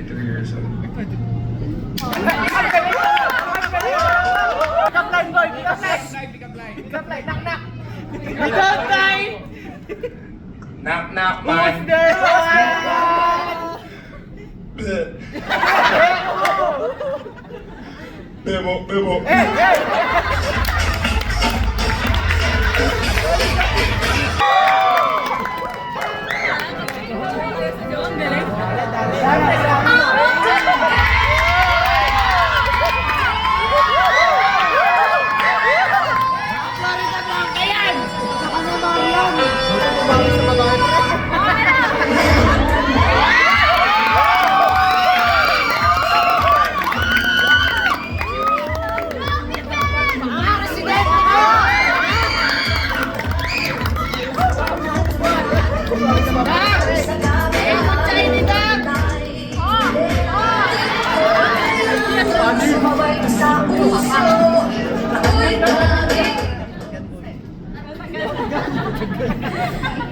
23 years old. Pick-up line, boy! Pick-up line! Pick-up line! Knock-knock! Pick-up line! Knock-knock, man! Who's there? Bebo, bebo.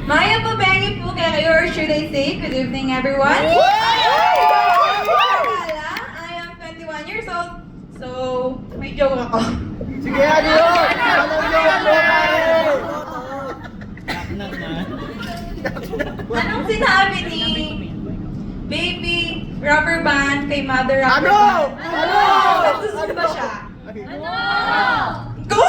Maya Pabengi po kayo, or should I say, good evening everyone. I am 21 years old, so may joke ako. Sige, ano yun? Anong sinabi ni Baby Rubber Band kay Mother Rubber Ano? Band? Ano? Nagsusunod ba siya? Ano? Go!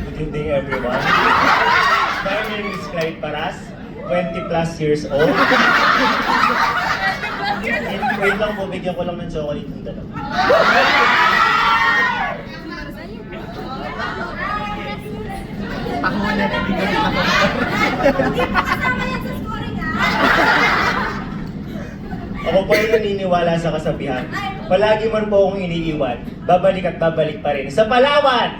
Good evening, everyone. My name is Clyde Paras, 20 plus years old. Wait lang po, bigyan ko lang ng chocolate yung dalawa. Ako muna. Hindi pa kasama yan sa scoring Ako po ay naniniwala sa kasabihan. Palagi man po akong iniiwan, babalik at babalik pa rin sa Palawan!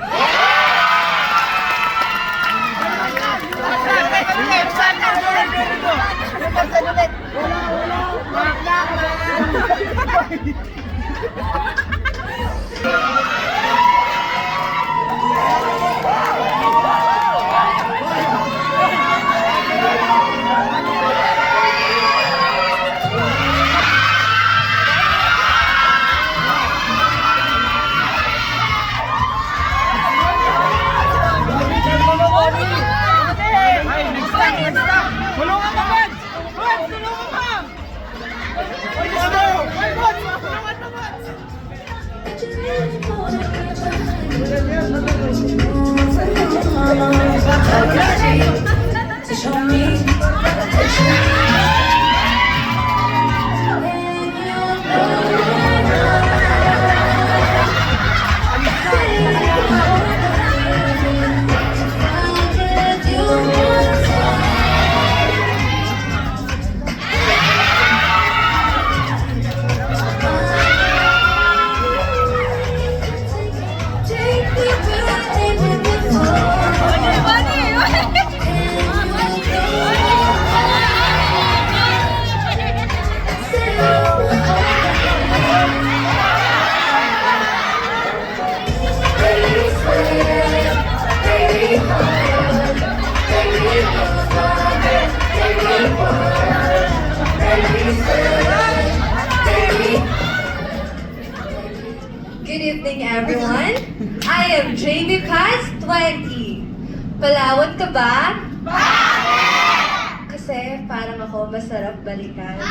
Palawat ka ba? Bakit? Kasi parang ako masarap balikan.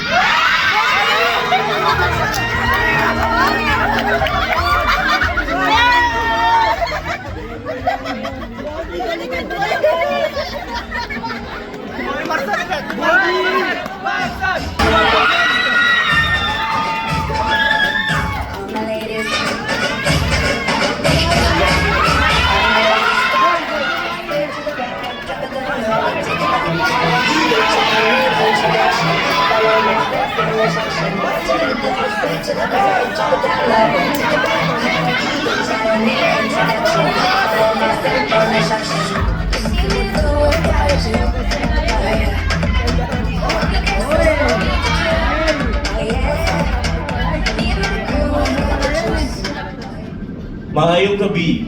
Maayong gabi.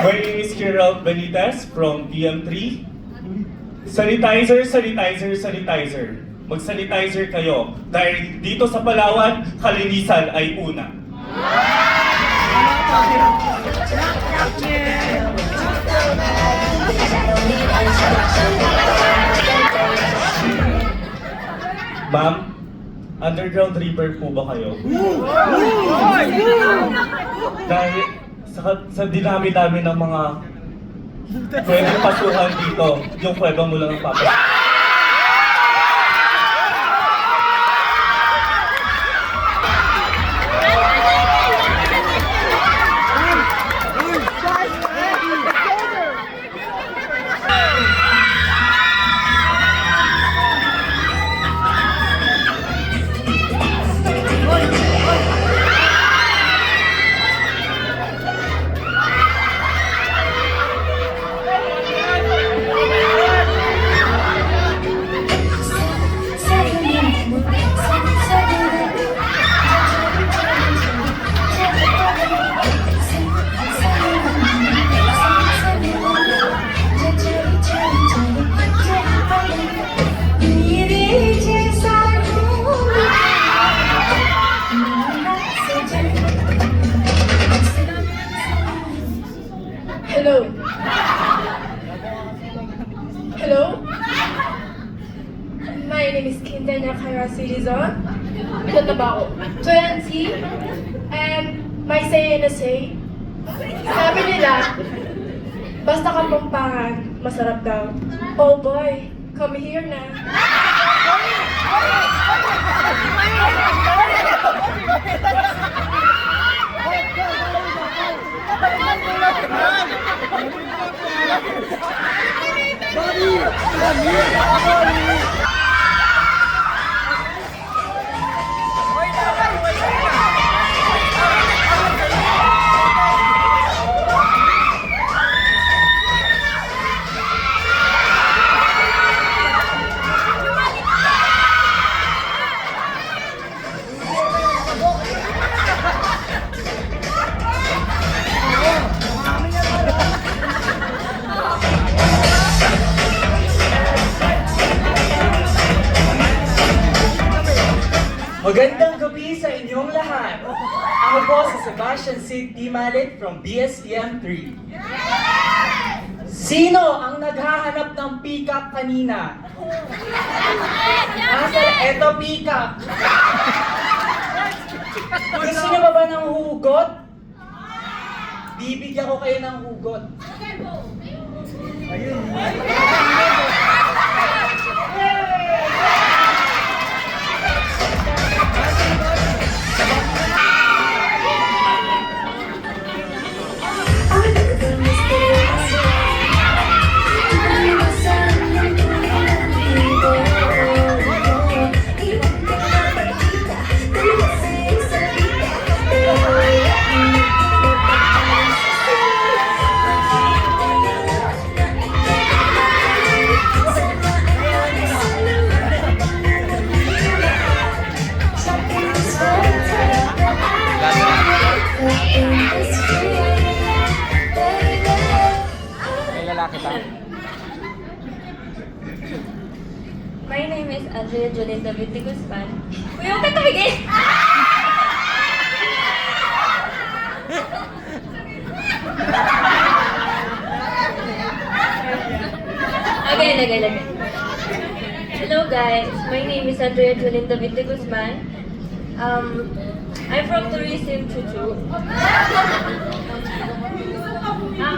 My name is Gerald Benitez from PM3. Sanitizer, sanitizer, sanitizer. Mag-sanitizer kayo dahil dito sa Palawan, kalinisan ay una. Ma'am, underground river po ba kayo? Dahil sa dinami-dami ng mga pwedeng pasukan dito, yung pwede mo lang ang papel. Hello? Hello? My name is Quintana Khaira Sirizon. Ilan na ba ako? 20. And my say na say. Sabi nila, basta Kapampangan, masarap daw. Oh boy, come here na. Magandang gabi sa inyong lahat. Ako po si Sebastian Sid Timalit from BSTM 3. Sino ang naghahanap ng pick-up kanina? Eto pick-up. Gusto niyo ba ng hugot? Bibigyan ko kayo ng hugot. My name is Andrea Jolita Vitiguspan. Uy, huwag ka tumigil! Again. Hello guys, my name is Andrea Julin David de Guzman. I'm from Tourism Chuchu.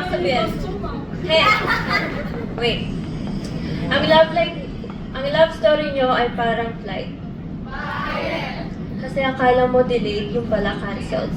Sabihin. Hey! Wait. Ang love story nyo ay parang flight. Kasi akala mo delayed, yung pala cancelled.